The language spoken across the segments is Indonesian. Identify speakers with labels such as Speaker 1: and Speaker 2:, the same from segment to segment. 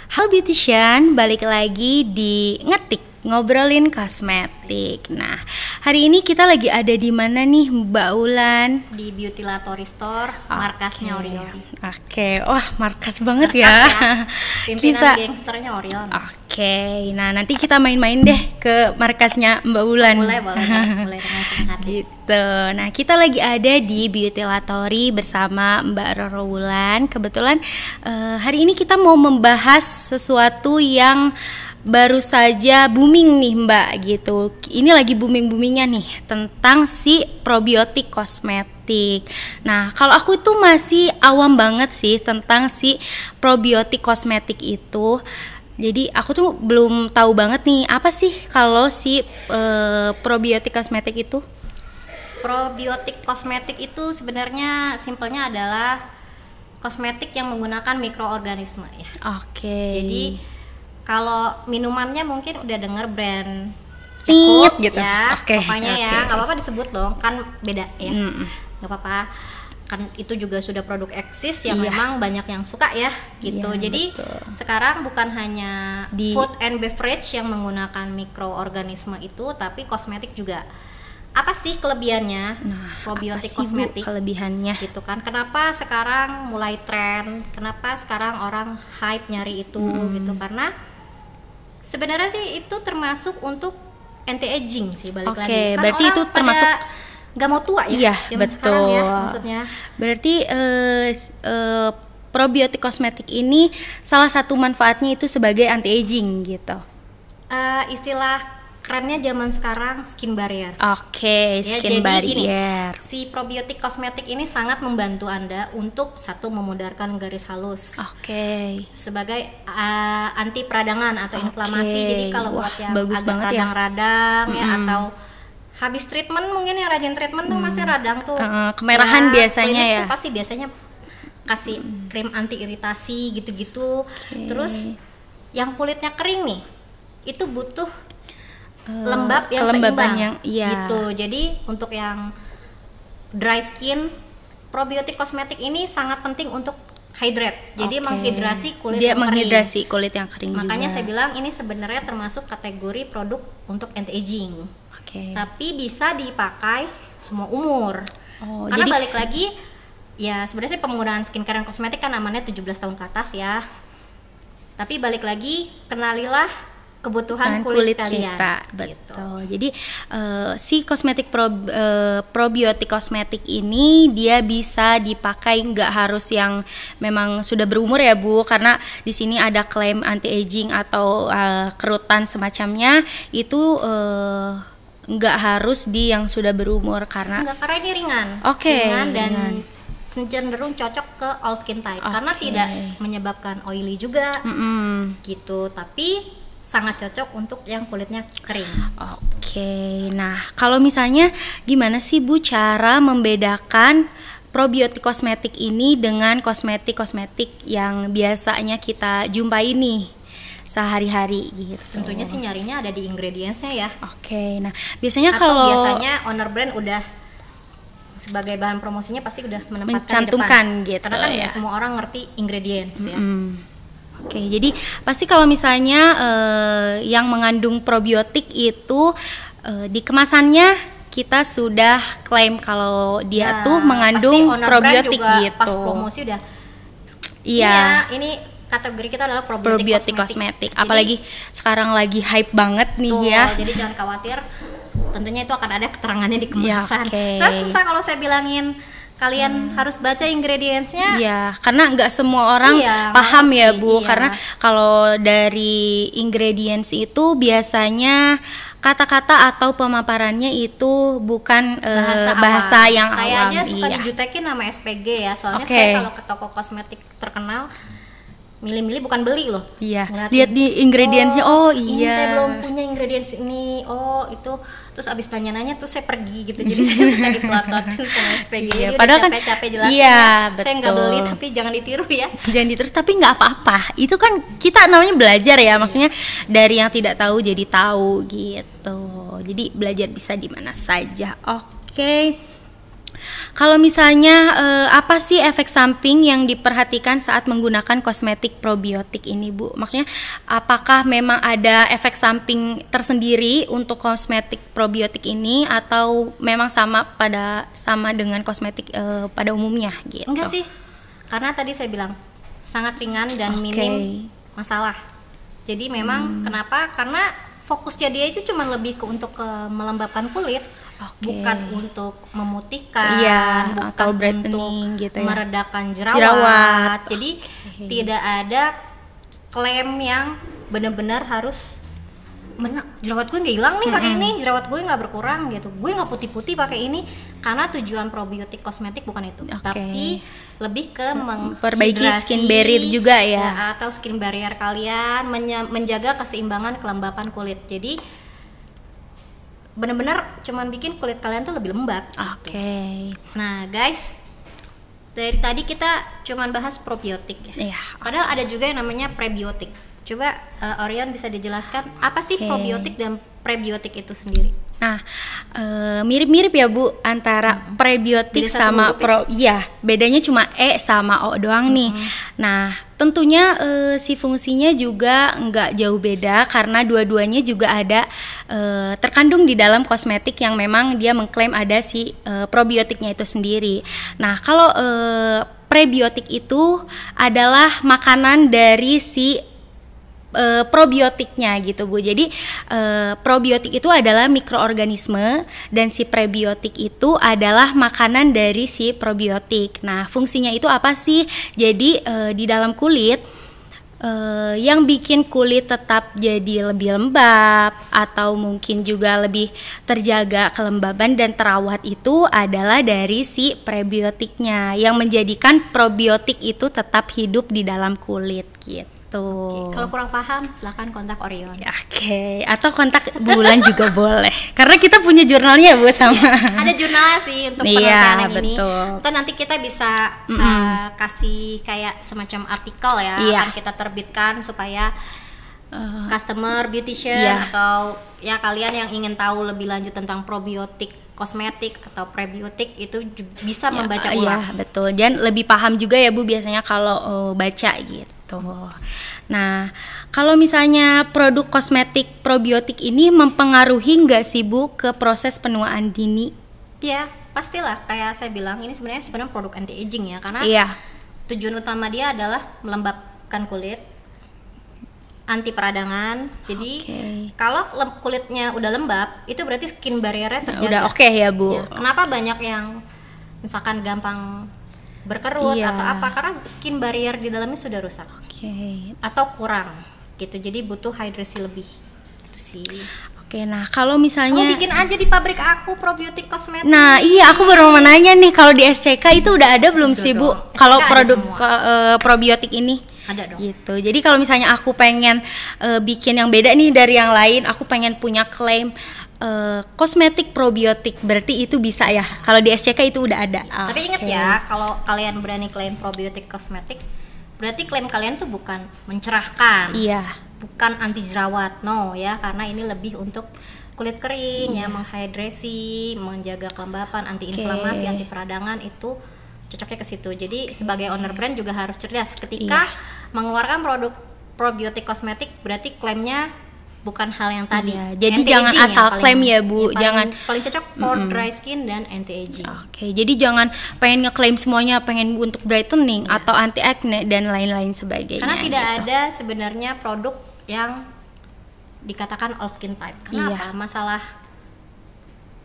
Speaker 1: Halo beautician, balik lagi di Ngetik Ngobrolin Kosmetik. Nah, hari ini kita lagi ada di mana nih Mbak Ulan?
Speaker 2: Di Beautylatori Store, markasnya Orion.
Speaker 1: Oke, wah markas banget
Speaker 2: Markas
Speaker 1: ya.
Speaker 2: Pimpinan gangsternya Orion.
Speaker 1: Oke, nah nanti kita main-main deh ke markasnya Mbak Ulan.
Speaker 2: Boleh dengan senang hati.
Speaker 1: Gitu. Nah, kita lagi ada di Beautylatori bersama Mbak Roro Wulan. Kebetulan hari ini kita mau membahas sesuatu yang baru saja booming nih Mbak gitu. Ini lagi booming-boomingnya nih tentang si probiotik kosmetik. Nah, kalau aku itu masih awam banget sih tentang si probiotik kosmetik itu. Jadi aku tuh belum tahu banget nih apa sih kalau si probiotik kosmetik itu.
Speaker 2: Probiotik kosmetik itu sebenarnya simpelnya adalah kosmetik yang menggunakan mikroorganisme ya.
Speaker 1: Oke.
Speaker 2: Jadi kalau minumannya mungkin udah denger brand
Speaker 1: Tit
Speaker 2: Yakult
Speaker 1: gitu.
Speaker 2: ya,
Speaker 1: Oke,
Speaker 2: pokoknya ya
Speaker 1: oke.
Speaker 2: nggak apa-apa disebut dong, kan beda ya, nggak apa-apa. Kan itu juga sudah produk eksis yang
Speaker 1: Iya.
Speaker 2: memang banyak yang suka ya gitu.
Speaker 1: Iya,
Speaker 2: Jadi
Speaker 1: betul.
Speaker 2: sekarang bukan hanya
Speaker 1: Di-
Speaker 2: food and beverage yang menggunakan mikroorganisme itu, tapi kosmetik juga. Apa sih kelebihannya
Speaker 1: Nah,
Speaker 2: probiotik
Speaker 1: apa sih, Bu,
Speaker 2: kosmetik?
Speaker 1: kelebihannya?
Speaker 2: Gitu kan, kenapa sekarang mulai tren, kenapa sekarang orang hype nyari itu gitu, karena sebenarnya sih itu termasuk untuk anti aging sih, balik
Speaker 1: Oke,
Speaker 2: lagi kan
Speaker 1: berarti
Speaker 2: orang
Speaker 1: itu
Speaker 2: pada
Speaker 1: termasuk-
Speaker 2: nggak mau tua ya,
Speaker 1: Iya,
Speaker 2: zaman sekarang ya,
Speaker 1: betul.
Speaker 2: maksudnya
Speaker 1: Berarti probiotik kosmetik ini salah satu manfaatnya itu sebagai anti aging gitu.
Speaker 2: istilah kerennya zaman sekarang skin barrier.
Speaker 1: Oke,
Speaker 2: Ya,
Speaker 1: skin
Speaker 2: jadi gini,
Speaker 1: barrier.
Speaker 2: si probiotik kosmetik ini sangat membantu Anda untuk satu memudarkan garis halus.
Speaker 1: Oke.
Speaker 2: Sebagai anti peradangan atau
Speaker 1: Oke.
Speaker 2: inflamasi. Jadi kalau
Speaker 1: Wah,
Speaker 2: buat yang
Speaker 1: bagus
Speaker 2: agak
Speaker 1: banget ya.
Speaker 2: radang-radang ya, atau habis treatment, mungkin yang rajin treatment tuh masih radang tuh.
Speaker 1: Kemerahan biasanya
Speaker 2: klinik
Speaker 1: ya.
Speaker 2: tuh pasti biasanya kasih krim anti iritasi gitu-gitu. Terus yang kulitnya kering nih, itu butuh lembab yang
Speaker 1: kelembaban
Speaker 2: seimbang
Speaker 1: yang- iya.
Speaker 2: gitu. Jadi untuk yang dry skin, probiotik kosmetik ini sangat penting untuk hydrate. Jadi
Speaker 1: Oke.
Speaker 2: menghidrasi kulit
Speaker 1: Dia
Speaker 2: yang kering.
Speaker 1: menghidrasi kulit yang kering
Speaker 2: Makanya
Speaker 1: juga.
Speaker 2: saya bilang ini sebenarnya termasuk kategori produk untuk anti aging.
Speaker 1: Oke.
Speaker 2: Tapi bisa dipakai semua umur.
Speaker 1: Oh,
Speaker 2: Karena
Speaker 1: jadi
Speaker 2: balik lagi ya, sebenarnya sih penggunaan skincare dan kosmetik kan amannya 17 tahun ke atas ya. Tapi balik lagi, kenalilah kebutuhan kulit kalian.
Speaker 1: kita,
Speaker 2: gitu.
Speaker 1: betul. Jadi si kosmetik probiotik kosmetik ini dia bisa dipakai, nggak harus yang memang sudah berumur ya Bu, karena di sini ada klaim anti aging atau kerutan semacamnya itu nggak harus di yang sudah berumur karena
Speaker 2: Enggak, karena ini ringan.
Speaker 1: Oke,
Speaker 2: Ringan dan
Speaker 1: ringan.
Speaker 2: cenderung cocok ke all skin type karena
Speaker 1: Oke.
Speaker 2: tidak menyebabkan oily juga gitu, tapi sangat cocok untuk yang kulitnya kering.
Speaker 1: Oke, nah kalau misalnya gimana sih Bu cara membedakan probiotik kosmetik ini dengan kosmetik-kosmetik yang biasanya kita jumpai nih sehari-hari gitu?
Speaker 2: Tentunya sih nyarinya ada di ingredientsnya ya.
Speaker 1: Oke, nah biasanya
Speaker 2: Atau
Speaker 1: kalau
Speaker 2: biasanya owner brand udah sebagai bahan promosinya pasti udah menempatkan
Speaker 1: mencantumkan
Speaker 2: di depan.
Speaker 1: gitu
Speaker 2: Karena kan
Speaker 1: ya.
Speaker 2: nggak semua orang ngerti ingredients ya.
Speaker 1: Oke, jadi pasti kalau misalnya yang mengandung probiotik itu di kemasannya kita sudah klaim kalau dia
Speaker 2: Nah,
Speaker 1: tuh mengandung
Speaker 2: pasti owner
Speaker 1: probiotik
Speaker 2: brand juga
Speaker 1: gitu.
Speaker 2: Pas promosi udah
Speaker 1: Iya,
Speaker 2: ini kategori kita adalah
Speaker 1: probiotik kosmetik. Apalagi sekarang lagi hype banget nih
Speaker 2: tuh,
Speaker 1: ya.
Speaker 2: jadi jangan khawatir. Tentunya itu akan ada keterangannya di
Speaker 1: Ya,
Speaker 2: kemasan.
Speaker 1: oke.
Speaker 2: Soalnya susah kalau saya bilangin kalian harus baca ingredientsnya.
Speaker 1: Iya, karena nggak semua orang
Speaker 2: Iya,
Speaker 1: paham ya
Speaker 2: ngerti,
Speaker 1: Bu,
Speaker 2: iya.
Speaker 1: karena kalau dari ingredients itu biasanya kata-kata atau pemaparannya itu bukan bahasa
Speaker 2: awam.
Speaker 1: yang
Speaker 2: Saya
Speaker 1: awam.
Speaker 2: aja suka
Speaker 1: Iya.
Speaker 2: dijutekin nama SPG ya, soalnya
Speaker 1: Oke.
Speaker 2: saya kalau ke toko kosmetik terkenal milih-milih bukan beli loh.
Speaker 1: Iya,
Speaker 2: Ngeliatin,
Speaker 1: lihat di ingredientsnya. Oh,
Speaker 2: ini
Speaker 1: iya.
Speaker 2: saya belum punya ingredients ini. Oh itu, terus abis nanya-nanya tuh saya pergi gitu. Jadi saya suka dipelototin sama SPG.
Speaker 1: Iya,
Speaker 2: Dia
Speaker 1: padahal
Speaker 2: udah
Speaker 1: kan-
Speaker 2: capek-capek jelasin
Speaker 1: iya,
Speaker 2: ya. Saya nggak
Speaker 1: betul.
Speaker 2: beli, tapi jangan ditiru ya.
Speaker 1: Jangan diterus, tapi nggak apa-apa. Itu kan kita namanya belajar ya, maksudnya dari yang tidak tahu jadi tahu gitu. Jadi belajar bisa di mana saja. Oke. Kalau misalnya apa sih efek samping yang diperhatikan saat menggunakan kosmetik probiotik ini, Bu? Maksudnya apakah memang ada efek samping tersendiri untuk kosmetik probiotik ini atau memang sama dengan kosmetik pada umumnya gitu?
Speaker 2: Enggak sih. Karena tadi saya bilang sangat ringan dan minim masalah. Jadi memang kenapa? Karena fokusnya dia itu cuma lebih untuk melembabkan kulit. Bukan untuk memutihkan, bukan
Speaker 1: atau brightening
Speaker 2: untuk
Speaker 1: gitu ya,
Speaker 2: meredakan jerawat. Jadi tidak ada klaim yang benar-benar harus jerawat gue nggak hilang nih pakai ini, jerawat gue nggak berkurang gitu, gue nggak putih-putih pakai ini. Karena tujuan probiotik kosmetik bukan itu, tapi lebih ke
Speaker 1: memperbaiki skin barrier juga ya,
Speaker 2: atau skin barrier kalian, menjaga keseimbangan kelembapan kulit. Jadi benar-benar cuman bikin kulit kalian tuh lebih lembab. Nah guys, dari tadi kita cuman bahas probiotik ya. Padahal ada juga yang namanya prebiotik. Coba Orion bisa dijelaskan apa sih probiotik dan prebiotik itu sendiri?
Speaker 1: Nah, mirip-mirip ya Bu antara prebiotik sama bedanya cuma E sama O doang nih. Nah, tentunya si fungsinya juga nggak jauh beda karena dua-duanya juga ada terkandung di dalam kosmetik yang memang dia mengklaim ada si probiotiknya itu sendiri. Nah, kalau prebiotik itu adalah makanan dari si probiotiknya gitu Bu. Jadi probiotik itu adalah mikroorganisme dan si prebiotik itu adalah makanan dari si probiotik. Nah, fungsinya itu apa sih? Jadi di dalam kulit yang bikin kulit tetap jadi lebih lembab atau mungkin juga lebih terjaga kelembaban dan terawat itu adalah dari si prebiotiknya yang menjadikan probiotik itu tetap hidup di dalam kulit gitu.
Speaker 2: Kalau kurang paham silahkan kontak Orion.
Speaker 1: Atau kontak Bulan juga boleh. Karena kita punya jurnalnya Bu sama.
Speaker 2: Ada jurnalnya sih untuk penelitian yang ini. Atau nanti kita bisa kasih kayak semacam artikel ya, akan kita terbitkan supaya customer, beautician atau ya kalian yang ingin tahu lebih lanjut tentang probiotik kosmetik atau prebiotik itu bisa membaca ulang.
Speaker 1: Betul. Dan lebih paham juga ya Bu biasanya kalau baca gitu. Nah, kalau misalnya produk kosmetik probiotik ini mempengaruhi nggak sih Bu ke proses penuaan dini?
Speaker 2: Ya, pastilah. Kayak saya bilang, ini sebenarnya produk anti aging ya, karena tujuan utama dia adalah melembabkan kulit, anti peradangan. Jadi kalau kulitnya udah lembab, itu berarti skin barrier-nya terjaga.
Speaker 1: Udah ya Bu.
Speaker 2: Kenapa banyak yang misalkan gampang berkerut atau apa, karena skin barrier di dalamnya sudah rusak atau kurang gitu, jadi butuh hidrasi lebih itu sih.
Speaker 1: Nah kalau misalnya
Speaker 2: bikin aja di pabrik aku probiotik kosmetik.
Speaker 1: Nah aku baru mau nanya nih, kalau di SCK itu udah ada belum sih Bu kalau produk probiotik ini?
Speaker 2: Ada dong
Speaker 1: gitu. Jadi kalau misalnya aku pengen bikin yang beda nih dari yang lain, aku pengen punya klaim kosmetik probiotik, berarti itu bisa ya? Kalau di SCK itu udah ada.
Speaker 2: Tapi ingat ya, kalau kalian berani klaim probiotik kosmetik, berarti klaim kalian tuh bukan mencerahkan, bukan anti jerawat, ya, karena ini lebih untuk kulit kering ya, menghidrasi, menjaga kelembapan, anti inflamasi, anti peradangan, itu cocoknya ke situ. Jadi sebagai owner brand juga harus cerdas ketika mengeluarkan produk probiotik kosmetik, berarti klaimnya bukan hal yang tadi.
Speaker 1: Jadi jangan asal klaim ya Bu, jangan
Speaker 2: paling cocok for dry skin dan anti aging.
Speaker 1: Jadi jangan pengen ngeklaim semuanya, pengen untuk brightening atau anti acne dan lain-lain sebagainya.
Speaker 2: Karena tidak ada sebenarnya produk yang dikatakan all skin type. Kenapa? Masalah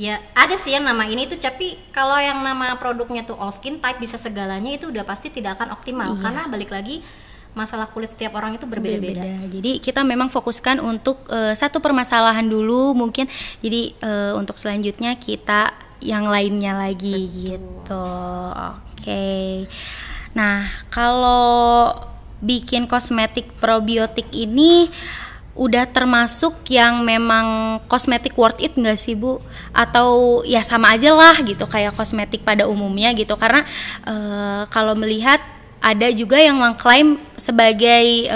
Speaker 2: ya ada sih yang nama ini tuh, tapi kalau yang nama produknya tuh all skin type bisa segalanya, itu udah pasti tidak akan optimal. Karena balik lagi masalah kulit setiap orang itu berbeda-beda. Jadi kita memang fokuskan untuk satu permasalahan dulu mungkin. Jadi untuk selanjutnya kita yang lainnya lagi. Gitu. Nah, kalau bikin kosmetik probiotik ini udah termasuk yang memang kosmetik worth it nggak sih Bu? Atau ya sama aja lah gitu kayak kosmetik pada umumnya gitu? Karena kalau melihat
Speaker 1: ada juga yang mengklaim sebagai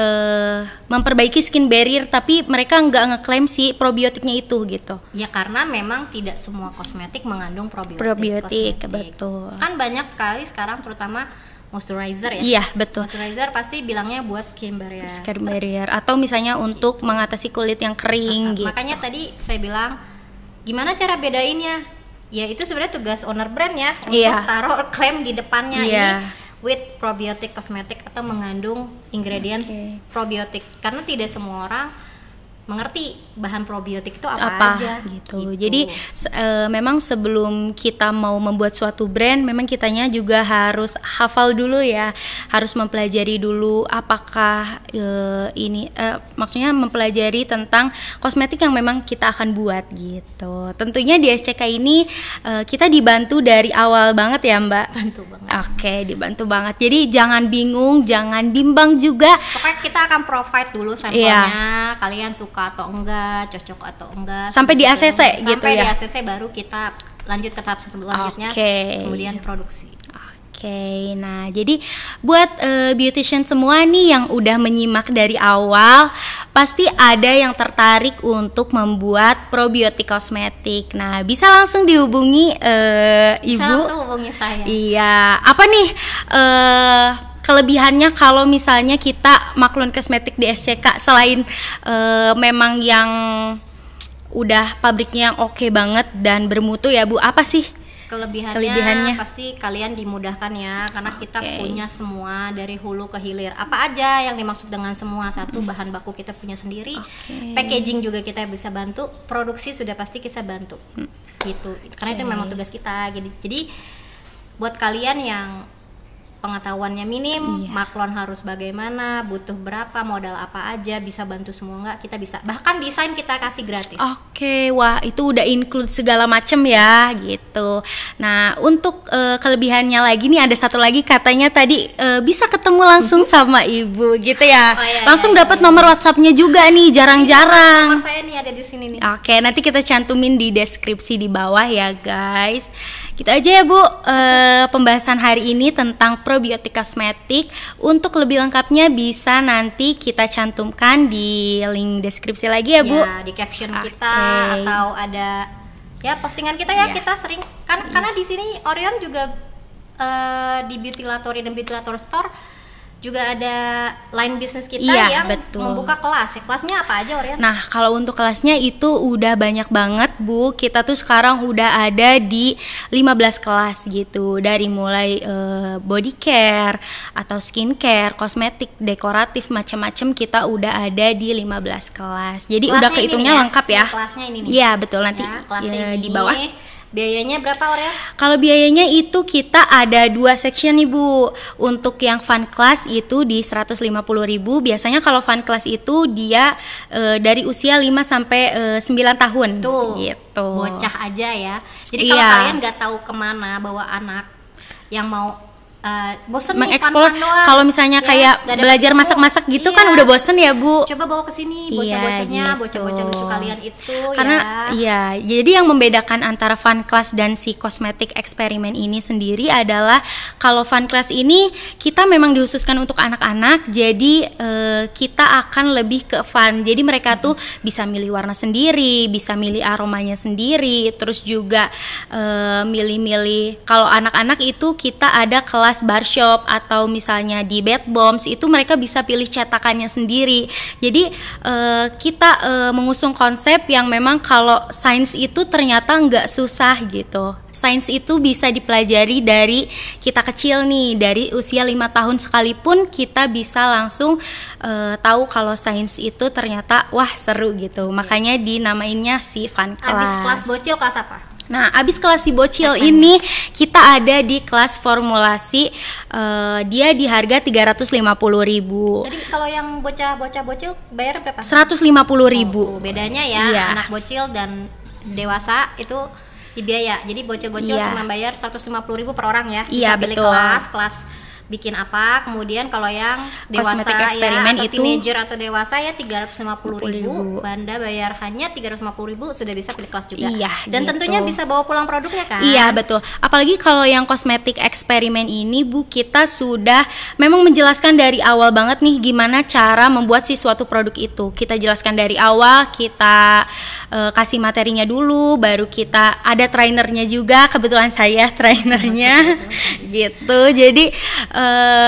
Speaker 1: memperbaiki skin barrier, tapi mereka nggak ngeklaim si probiotiknya itu gitu.
Speaker 2: Ya karena memang tidak semua kosmetik mengandung probiotik.
Speaker 1: Probiotik, betul.
Speaker 2: Kan banyak sekali sekarang, terutama moisturizer ya.
Speaker 1: Iya, betul.
Speaker 2: Moisturizer pasti bilangnya buat skin barrier.
Speaker 1: Skin barrier atau misalnya untuk mengatasi kulit yang kering gitu.
Speaker 2: Makanya tadi saya bilang gimana cara bedainnya? Ya itu sebenarnya tugas owner brand ya, untuk taruh klaim di depannya ini with probiotic kosmetik atau mengandung ingredients probiotik, karena tidak semua orang mengerti bahan probiotik itu apa aja
Speaker 1: gitu. Jadi memang sebelum kita mau membuat suatu brand, memang kitanya juga harus hafal dulu ya, harus mempelajari dulu apakah maksudnya mempelajari tentang kosmetik yang memang kita akan buat gitu. Tentunya di SCK ini kita dibantu dari awal banget ya Mbak.
Speaker 2: Bantu banget.
Speaker 1: Oke, dibantu banget. Jadi jangan bingung, jangan bimbang juga.
Speaker 2: Pokoknya kita akan provide dulu sampelnya, kalian suka atau enggak, cocok atau enggak,
Speaker 1: sampai di ACC gitu ya.
Speaker 2: Sampai di ACC baru kita lanjut ke tahap selanjutnya, kemudian produksi.
Speaker 1: Oke, nah jadi buat beautician semua nih yang udah menyimak dari awal, pasti ada yang tertarik untuk membuat probiotik kosmetik. Nah, bisa langsung dihubungi Ibu.
Speaker 2: Bisa langsung hubungi saya.
Speaker 1: Iya, apa nih kelebihannya kalau misalnya kita Maklun Kosmetik di SCK selain memang yang udah pabriknya yang oke banget dan bermutu ya Bu, apa sih kelebihannya?
Speaker 2: Pasti kalian dimudahkan ya, karena kita punya semua dari hulu ke hilir. Apa aja yang dimaksud dengan semua? Satu, bahan baku kita punya sendiri, packaging juga kita bisa bantu, produksi sudah pasti kita bantu gitu, karena itu memang tugas kita. Jadi buat kalian yang pengetahuannya minim, maklon harus bagaimana, butuh berapa, modal apa aja, bisa bantu semua nggak? Kita bisa, bahkan desain kita kasih gratis.
Speaker 1: Oke, wah itu udah include segala macem ya gitu. Nah untuk kelebihannya lagi nih ada satu lagi, katanya tadi bisa ketemu langsung sama Ibu gitu ya. Langsung dapat nomor WhatsAppnya juga nih, jarang-jarang.
Speaker 2: Nomor saya nih ada di sini nih.
Speaker 1: Oke, nanti kita cantumin di deskripsi di bawah ya guys. Gitu aja ya Bu, pembahasan hari ini tentang probiotik kosmetik. Untuk lebih lengkapnya bisa nanti kita cantumkan di link deskripsi lagi ya Bu.
Speaker 2: Ya, di caption kita atau ada ya postingan kita ya. Kita sering kan karena di sini Orion juga di Beauty Latori dan Beauty Latori Store juga ada line bisnis kita yang membuka kelas. Kelasnya apa aja Orion?
Speaker 1: Nah kalau untuk kelasnya itu udah banyak banget Bu. Kita tuh sekarang udah ada di 15 kelas gitu. Dari mulai body care atau skin care, kosmetik, dekoratif, macam-macam kita udah ada di 15 kelas. Jadi kelasnya udah kehitungnya lengkap ya.
Speaker 2: Kelasnya ini nih.
Speaker 1: Iya betul, nanti
Speaker 2: ya,
Speaker 1: di bawah.
Speaker 2: Biayanya berapa Orion?
Speaker 1: Kalau biayanya itu kita ada 2 section nih Bu. Untuk yang fun class itu di 150.000. Biasanya kalau fun class itu dia dari usia 5 sampai 9 tahun.
Speaker 2: Tuh,
Speaker 1: gitu.
Speaker 2: Bocah aja ya. Jadi kalau kalian nggak tahu kemana bawa anak yang mau bosen
Speaker 1: mengeksplor, kalau misalnya kayak belajar masak-masak gitu kan udah bosen ya Bu.
Speaker 2: Coba bawa ke sini bocah-bocahnya, bocah-bocah lucu kalian itu.
Speaker 1: Karena jadi yang membedakan antara fun class dan si kosmetik eksperimen ini sendiri adalah kalau fun class ini kita memang dikhususkan untuk anak-anak, jadi kita akan lebih ke fun. Jadi mereka tuh bisa milih warna sendiri, bisa milih aromanya sendiri, terus juga milih-milih. Kalau anak-anak itu kita ada kelas barshop atau misalnya di Bed Bombs itu mereka bisa pilih cetakannya sendiri. Jadi kita mengusung konsep yang memang kalau sains itu ternyata nggak susah gitu. Sains itu bisa dipelajari dari kita kecil nih, dari usia 5 tahun sekalipun kita bisa langsung tahu kalau sains itu ternyata wah seru gitu. Makanya dinamainnya si fun class.
Speaker 2: Abis kelas bocil kelas apa?
Speaker 1: Nah, abis kelas si bocil ini kita ada di kelas formulasi, dia di harga 350.000.
Speaker 2: Jadi kalau yang bocah bocil bayar berapa?
Speaker 1: 150.000.
Speaker 2: Bedanya ya, anak bocil dan dewasa itu di biaya. Jadi bocil-bocil cuma bayar 150.000 per orang ya. Bisa pilih kelas bikin apa. Kemudian kalau yang dewasa
Speaker 1: Cosmetic
Speaker 2: ya
Speaker 1: eksperimen
Speaker 2: atau
Speaker 1: itu
Speaker 2: teenager atau dewasa ya 350.000. Banda bayar hanya 350.000 sudah bisa pilih kelas juga.
Speaker 1: Iya,
Speaker 2: dan
Speaker 1: gitu.
Speaker 2: tentunya bisa bawa pulang produknya kan.
Speaker 1: Iya betul. Apalagi kalau yang kosmetik eksperimen ini Bu, kita sudah memang menjelaskan dari awal banget nih gimana cara membuat si suatu produk itu. Kita jelaskan dari awal, kita kasih materinya dulu, baru kita ada trainernya juga. Kebetulan saya trainernya gitu. Jadi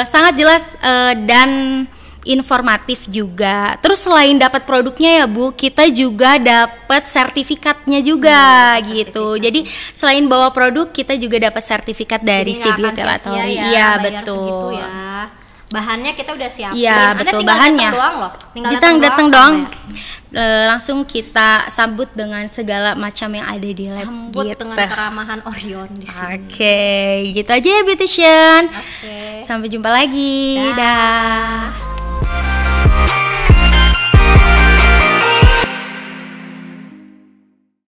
Speaker 1: sangat jelas dan informatif juga. Terus selain dapat produknya ya Bu, kita juga dapat sertifikatnya juga gitu. Jadi selain bawa produk, kita juga dapat sertifikat dari si Beauty Latorry. Iya betul.
Speaker 2: Ya. Bahannya kita udah siapin.
Speaker 1: Iya betul, bahannya. Tinggal datang doang. Langsung kita sambut dengan segala macam yang ada di lab.
Speaker 2: Sambut
Speaker 1: gitu.
Speaker 2: dengan keramahan Orion di sini.
Speaker 1: Oke, gitu aja ya Beautician.
Speaker 2: Oke.
Speaker 1: Sampai jumpa lagi. Dah.